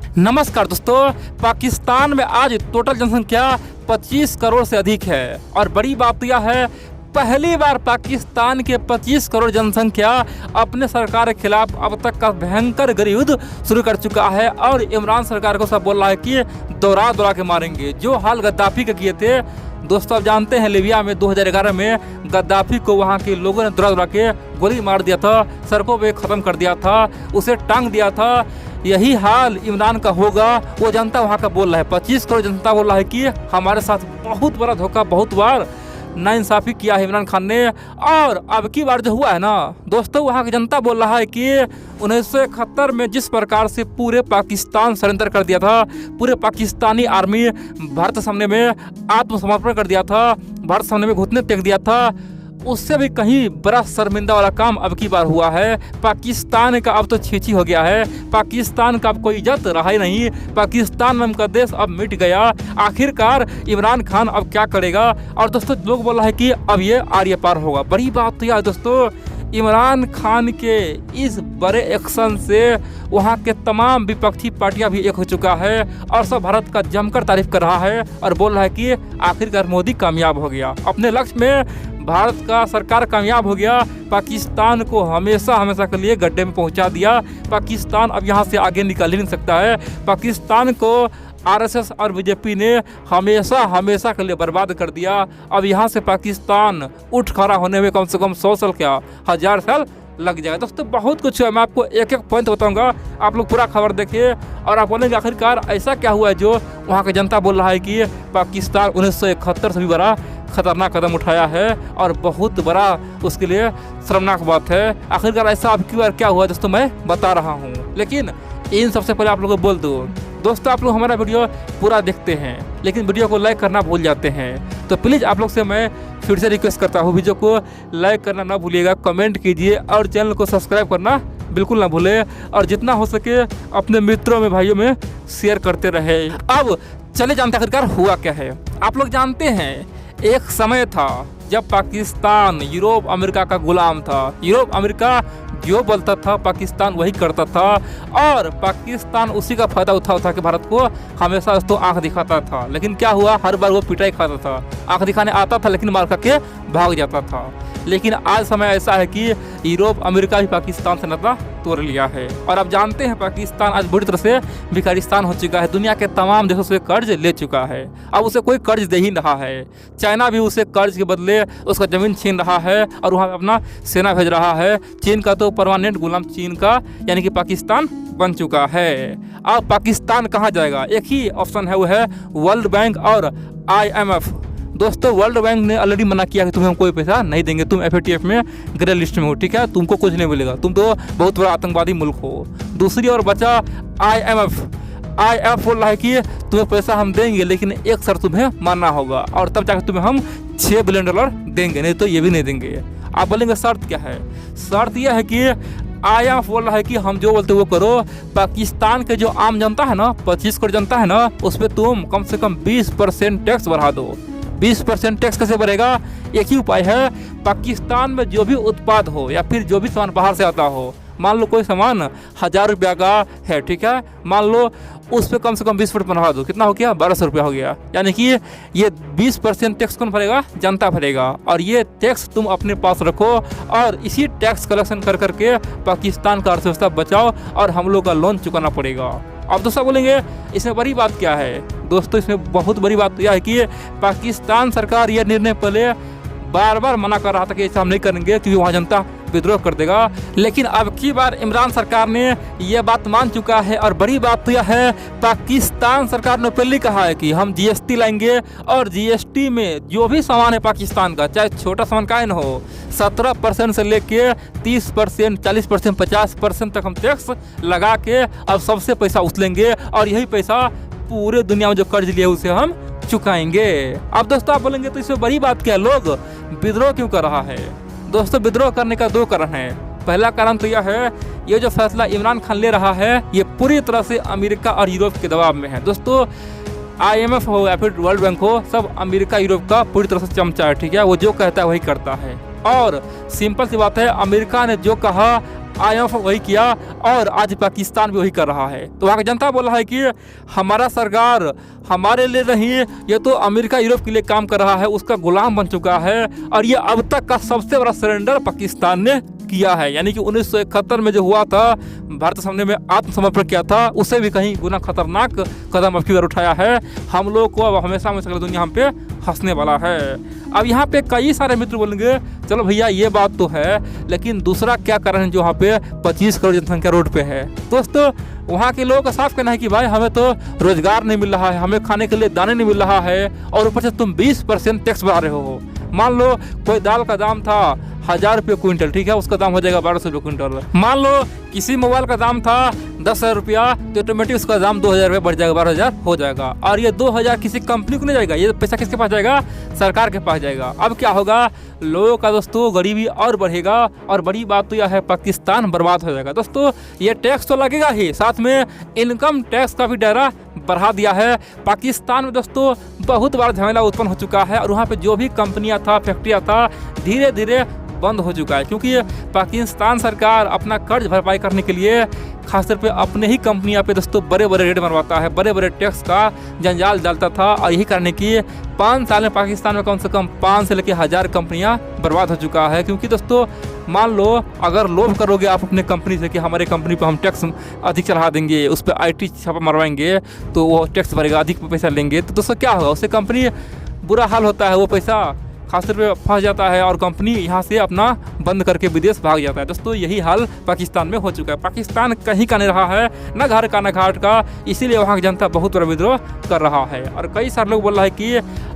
नमस्कार दोस्तों, पाकिस्तान में आज टोटल जनसंख्या 25 करोड़ से अधिक है और बड़ी बात यह है पहली बार पाकिस्तान के 25 करोड़ जनसंख्या अपने सरकार के खिलाफ अब तक का भयंकर गृह युद्ध शुरू कर चुका है और इमरान सरकार को सब बोल रहा है कि दौरा दौरा के मारेंगे। जो हाल गद्दाफी के किए थे दोस्तों, आप जानते हैं लीबिया में 2011 में गद्दाफी को वहाँ के लोगों ने दौरा दौरा के गोली मार दिया था, सड़कों पे ख़त्म कर दिया था, उसे टांग दिया था। यही हाल इमरान का होगा। वो जनता वहाँ का बोल रहा है, 25 करोड़ जनता बोल रहा है कि हमारे साथ बहुत बड़ा धोखा, बहुत बार नाइंसाफ़ी किया है इमरान खान ने। और अब की बार जो हुआ है ना दोस्तों, वहाँ की जनता बोल रहा है कि 1971 में जिस प्रकार से पूरे पाकिस्तान सरेंडर कर दिया था, पूरे पाकिस्तानी आर्मी भारत सामने में आत्मसमर्पण कर दिया था, भारत सामने में घुटने टेक दिया था, उससे भी कहीं बड़ा शर्मिंदा वाला काम अब की बार हुआ है। पाकिस्तान का अब तो छीछी हो गया है, पाकिस्तान का अब कोई इज्जत रहा ही नहीं, पाकिस्तान नाम का देश अब मिट गया। आखिरकार इमरान खान अब क्या करेगा? और दोस्तों लोग बोल रहा है कि अब ये आर्य पार होगा। बड़ी बात तो यह है दोस्तों, इमरान खान के इस बड़े एक्शन से वहाँ के तमाम विपक्षी पार्टियां भी एक हो चुका है और सब भारत का जमकर तारीफ कर रहा है और बोल रहा है कि आखिरकार मोदी कामयाब हो गया अपने लक्ष्य में, भारत का सरकार कामयाब हो गया, पाकिस्तान को हमेशा हमेशा के लिए गड्ढे में पहुंचा दिया। पाकिस्तान अब यहाँ से आगे निकल ही नहीं सकता है। पाकिस्तान को आरएसएस और बीजेपी ने हमेशा हमेशा के लिए बर्बाद कर दिया। अब यहाँ से पाकिस्तान उठ खड़ा होने में कम से कम 100 साल क्या 1000 साल लग जाएगा। दोस्तों बहुत कुछ है, मैं आपको एक एक पॉइंट बताऊंगा, आप लोग पूरा खबर देखिए और आप बोलेंगे आखिरकार ऐसा क्या हुआ है जो वहाँ की जनता बोल रहा है कि पाकिस्तान 1971 से भी बड़ा खतरनाक कदम उठाया है और बहुत बड़ा उसके लिए शर्मनाक बात है। आखिरकार ऐसा अब की बार क्या हुआ दोस्तों, मैं बता रहा हूँ, लेकिन इन सबसे पहले आप लोगों को बोल दो दोस्तों, आप लोग हमारा वीडियो पूरा देखते हैं लेकिन वीडियो को लाइक करना भूल जाते हैं, तो प्लीज़ आप लोग से मैं फिर से रिक्वेस्ट करता हूँ, वीडियो को लाइक करना ना भूलिएगा, कमेंट कीजिए और चैनल को सब्सक्राइब करना बिल्कुल ना भूलें और जितना हो सके अपने मित्रों में भाइयों में शेयर करते रहे। अब चले जानते आखिरकार हुआ क्या है। आप लोग जानते हैं एक समय था जब पाकिस्तान यूरोप अमेरिका का गुलाम था। यूरोप अमेरिका जो बोलता था पाकिस्तान वही करता था और पाकिस्तान उसी का फायदा उठा के भारत को हमेशा उसको आंख दिखाता था। लेकिन क्या हुआ, हर बार वो पिटाई खाता था, आंख दिखाने आता था लेकिन मार करके भाग जाता था। लेकिन आज समय ऐसा है कि यूरोप अमेरिका भी पाकिस्तान से नाता तोड़ लिया है और अब जानते हैं पाकिस्तान आज बुरी तरह से भिखारिस्तान हो चुका है, दुनिया के तमाम देशों से कर्ज ले चुका है। अब उसे कोई कर्ज दे ही रहा है, चाइना भी उसे कर्ज के बदले उसका ज़मीन छीन रहा है और वहाँ अपना सेना भेज रहा है। चीन का तो परमानेंट गुलाम चीन का यानी कि पाकिस्तान बन चुका है। अब पाकिस्तान कहाँ जाएगा? एक ही ऑप्शन है, वो है वर्ल्ड बैंक और IMF। दोस्तों वर्ल्ड बैंक ने ऑलरेडी मना किया कि तुम्हें हम कोई पैसा नहीं देंगे, तुम FATF में ग्रे लिस्ट में हो, ठीक है, तुमको कुछ नहीं मिलेगा, तुम तो बहुत बड़ा आतंकवादी मुल्क हो। दूसरी ओर बचा IMF बोल रहा है कि तुम्हें पैसा हम देंगे लेकिन एक शर्त तुम्हें मानना होगा और तब जाकर तुम्हें हम $6 बिलियन देंगे, नहीं तो ये भी नहीं देंगे। आप बोलेंगे शर्त क्या है? शर्त यह है कि IMF बोल रहा है कि हम जो बोलते वो करो। पाकिस्तान के जो आम जनता है ना, 25 करोड़ जनता है ना, उस पर तुम कम से कम 20% टैक्स बढ़ा दो। 20% टैक्स कैसे बढ़ेगा? एक ही उपाय है, पाकिस्तान में जो भी उत्पाद हो या फिर जो भी सामान बाहर से आता हो, मान लो कोई सामान 1000 रुपया का है, ठीक है, मान लो उस पर कम से कम 20% बढ़ा दो, कितना हो गया? 1200 रुपया हो गया। यानी कि ये 20% टैक्स कौन भरेगा? जनता भरेगा और ये टैक्स तुम अपने पास रखो और इसी टैक्स कलेक्शन कर करके पाकिस्तान का अर्थव्यवस्था बचाओ और हम लोग का लोन चुकाना पड़ेगा। अब दोस्तों बोलेंगे इसमें बड़ी बात क्या है? दोस्तों इसमें बहुत बड़ी बात यह है कि पाकिस्तान सरकार यह निर्णय पहले बार बार मना कर रहा था कि ऐसा हम नहीं करेंगे क्योंकि वहाँ जनता विद्रोह कर देगा, लेकिन अब की बार इमरान सरकार ने यह बात मान चुका है और बड़ी बात तो यह है पाकिस्तान सरकार ने पहले कहा है कि हम GST लाएंगे और GST में जो भी सामान है पाकिस्तान का, चाहे छोटा सामान का न हो, 17% से लेके 30%, 40%, 50% तक हम टैक्स लगा के अब सबसे पैसा उछलेंगे और यही पैसा पूरे दुनिया में जो कर्ज लिए उसे हम चुकाएंगे। अब दोस्तों आप बोलेंगे तो इसमें बड़ी बात क्या है, लोग विद्रोह क्यों कर रहा है? दोस्तों विद्रोह करने का 2 कारण है। पहला कारण तो यह है, ये जो फैसला इमरान खान ले रहा है ये पूरी तरह से अमेरिका और यूरोप के दबाव में है। दोस्तों IMF हो या फिर वर्ल्ड बैंक हो, सब अमेरिका यूरोप का पूरी तरह से चमचा है, ठीक है, वो जो कहता है वही करता है। और सिंपल सी बात है, अमेरिका ने जो कहा IMF वही किया और आज पाकिस्तान भी वही कर रहा है। तो वहाँ की जनता बोल रहा है कि हमारा सरकार हमारे लिए नहीं, ये तो अमेरिका यूरोप के लिए काम कर रहा है, उसका गुलाम बन चुका है और ये अब तक का सबसे बड़ा सरेंडर पाकिस्तान ने किया है। यानी कि 1971 में जो हुआ था, भारत सामने में आत्मसमर्पण किया था, उससे भी कहीं गुना खतरनाक कदम अब की बार उठाया है। हम लोग को अब हमेशा में सकल दुनिया हम पे हंसने वाला है। अब यहाँ पे कई सारे मित्र बोलेंगे चलो भैया ये बात तो है, लेकिन दूसरा क्या कारण है जो वहाँ पे 25 करोड़ जनसंख्या रोड पे है। दोस्तों वहाँ के लोगों का साफ कहना है कि भाई हमें तो रोजगार नहीं मिल रहा है, हमें खाने के लिए दाने नहीं मिल रहा है और ऊपर से तुम 20% टैक्स बढ़ा रहे हो। मान लो कोई दाल का दाम था 1000 रुपये क्विंटल, ठीक है, उसका दाम हो जाएगा 1200 रुपये क्विंटल। मान लो किसी मोबाइल का दाम था 10,000 रुपया, तो ऑटोमेटिक उसका दाम 2000 रुपये बढ़ जाएगा, 12,000 हो जाएगा। और ये 2000 किसी कंपनी को नहीं जाएगा, ये पैसा किसके पास जाएगा? सरकार के पास जाएगा। अब क्या होगा? लोगों का दोस्तों गरीबी और बढ़ेगा और बड़ी बात तो यह है पाकिस्तान बर्बाद हो जाएगा। दोस्तों ये टैक्स तो लगेगा ही, साथ में इनकम टैक्स का भी दायरा बढ़ा दिया है। पाकिस्तान में दोस्तों बहुत बड़ा झमेला उत्पन्न हो चुका है और वहाँ पे जो भी कंपनियाँ था, फैक्ट्रियाँ था, धीरे धीरे बंद हो चुका है, क्योंकि पाकिस्तान सरकार अपना कर्ज भरपाई करने के लिए खासतौर पे अपने ही कंपनियां पे दोस्तों बड़े बड़े रेट मरवाता है, बड़े बड़े टैक्स का जंजाल डालता था। और यही करने की 5 साल में पाकिस्तान में कम से कम 5 से लेकर 1000 कंपनियां बर्बाद हो चुका है। क्योंकि दोस्तों मान लो अगर लोभ करोगे आप अपने कंपनी से कि हमारे कंपनी पर हम टैक्स अधिक चढ़ा देंगे, उस पर IT छापा मरवाएंगे तो वो टैक्स भरेगा, अधिक पैसा लेंगे, तो दोस्तों क्या होगा? उससे कंपनी बुरा हाल होता है, वो पैसा खासतौर पे फंस जाता है और कंपनी यहाँ से अपना बंद करके विदेश भाग जाता है। दोस्तों यही हाल पाकिस्तान में हो चुका है। पाकिस्तान कहीं का नहीं रहा है, न घर का न घाट का, इसीलिए वहाँ की जनता बहुत बड़ा विद्रोह कर रहा है। और कई सारे लोग बोल रहा है कि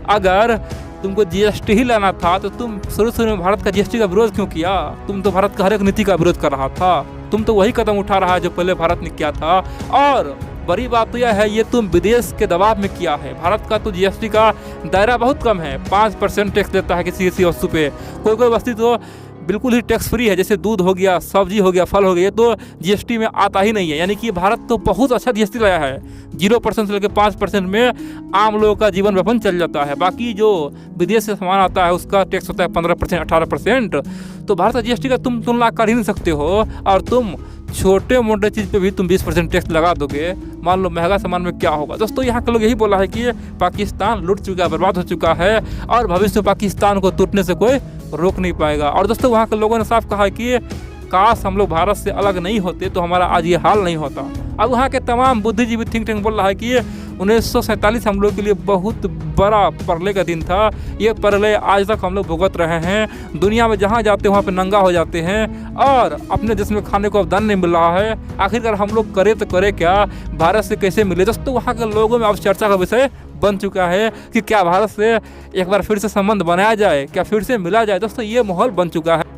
अगर तुमको GST ही लाना था तो तुम शुरू में भारत का GST का विरोध क्यों किया? तुम तो भारत का हर एक नीति का विरोध कर रहा था, तुम तो वही कदम उठा रहा है जो पहले भारत ने किया था। और बड़ी बात तो यह है ये तुम विदेश के दबाव में किया है। भारत का तो GST का दायरा बहुत कम है, 5% टैक्स देता है किसी किसी वस्तु पे। कोई वस्तु तो बिल्कुल ही टैक्स फ्री है, जैसे दूध हो गया, सब्जी हो गया, फल हो गया, ये तो GST में आता ही नहीं है। यानी कि भारत तो बहुत अच्छा GST लाया है, 0% से लेकर 5% में आम लोगों का जीवन यापन चल जाता है। बाकी जो विदेश से सामान आता है उसका टैक्स होता है 15%, 18%। तो भारत का GST का तुम तुलना कर ही नहीं सकते हो। और तुम छोटे मोटे चीज़ पे भी तुम 20% टैक्स लगा दोगे, मान लो महंगा सामान में क्या होगा? दोस्तों यहाँ के लोग यही बोला है कि पाकिस्तान लूट चुका है, बर्बाद हो चुका है और भविष्य में पाकिस्तान को टूटने से कोई रोक नहीं पाएगा। और दोस्तों वहाँ के लोगों ने साफ कहा है कि काश हम लोग भारत से अलग नहीं होते तो हमारा आज ये हाल नहीं होता। अब वहाँ के तमाम बुद्धिजीवी थिंक टैंक बोल रहा है कि 1947 हम लोग के लिए बहुत बड़ा परले का दिन था। ये परले आज तक हम लोग भुगत रहे हैं। दुनिया में जहाँ जाते हैं वहाँ पे नंगा हो जाते हैं और अपने देश में खाने को अब दान नहीं मिल रहा है। आखिरकार हम लोग करे तो करे क्या, भारत से कैसे मिले? दोस्तों वहाँ के लोगों में अब चर्चा का विषय बन चुका है कि क्या भारत से एक बार फिर से संबंध बनाया जाए, क्या फिर से मिला जाए। दोस्तों ये माहौल बन चुका है।